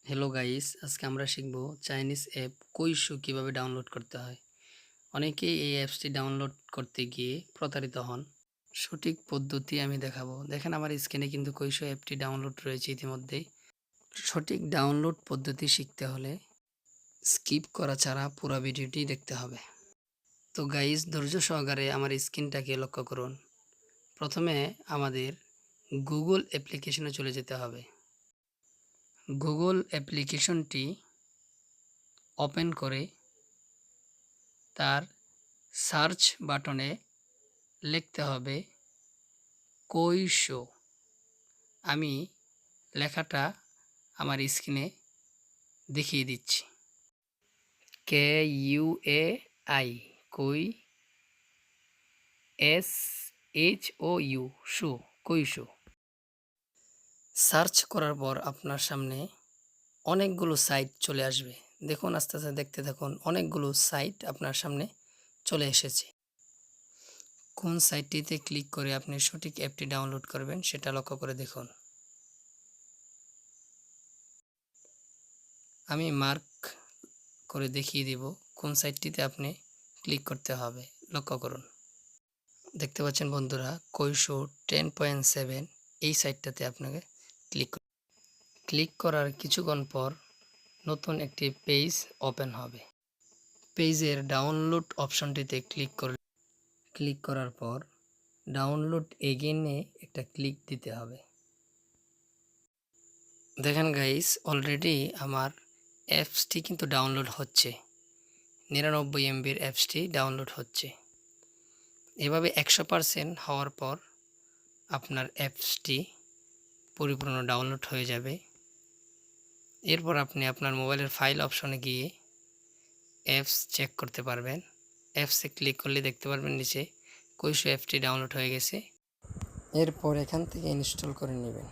Hello guys, আজকে আমরা শিখব চাইনিজ অ্যাপ কুইশো কিভাবে ডাউনলোড করতে হয়। অনেকেই এই অ্যাপসটি ডাউনলোড করতে গিয়ে প্রতারিত হন। সঠিক পদ্ধতি আমি দেখাবো। দেখেন আমার স্ক্রিনে কিন্তু কুইশো অ্যাপটি ডাউনলোড রয়েছে ইতিমধ্যেই। সঠিক ডাউনলোড পদ্ধতি শিখতে হলে স্কিপ করা ছাড়া পুরো ভিডিওটি দেখতে হবে। তো গাইস, ধৈর্য সহকারে আমার স্ক্রিনটাকে লক্ষ্য করুন। প্রথমে আমাদের গুগল অ্যাপ্লিকেশনে চলে যেতে হবে। গুগল অ্যাপ্লিকেশনটি ওপেন করে তার সার্চ বাটনে লিখতে হবে কুইশো। আমি লেখাটা আমার স্ক্রিনে দেখিয়ে দিচ্ছি। KUAI কুই SHOU শো কুইশো। সার্চ করার পর আপনার সামনে অনেকগুলো সাইট চলে আসবে। দেখুন, আস্তে আস্তে দেখতে থাকুন। অনেকগুলো সাইট আপনার সামনে চলে এসেছে। কোন সাইটটিতে ক্লিক করে আপনি সঠিক অ্যাপটি ডাউনলোড করবেন সেটা লক্ষ্য করে দেখুন। আমি মার্ক করে দেখিয়ে দিব কোন সাইটটিতে আপনি ক্লিক করতে হবে। লক্ষ্য করুন, দেখতে পাচ্ছেন বন্ধুরা, কুইশো 10.7 এই সাইটটাতে আপনাকে ক্লিক করার কিছুক্ষণ পর নতুন একটি পেজ ওপেন হবে। পেজের ডাউনলোড অপশনটিতে ক্লিক করার পর ডাউনলোড এগেইনে একটা ক্লিক দিতে হবে। দেখেন গাইস, অলরেডি আমার অ্যাপসটি কিন্তু ডাউনলোড হচ্ছে। 99 MBর অ্যাপসটি ডাউনলোড হচ্ছে। এভাবে 100% হওয়ার পর আপনার অ্যাপসটি পরিপূর্ণ ডাউনলোড হয়ে যাবে। এরপর আপনি আপনার মোবাইলের ফাইল অপশনে গিয়ে অ্যাপস চেক করতে পারবেন। অ্যাপসে ক্লিক করলে দেখতে পারবেন নিচে কুইশো অ্যাপটি ডাউনলোড হয়ে গেছে। এরপর এখান থেকে ইনস্টল করে নেবেন।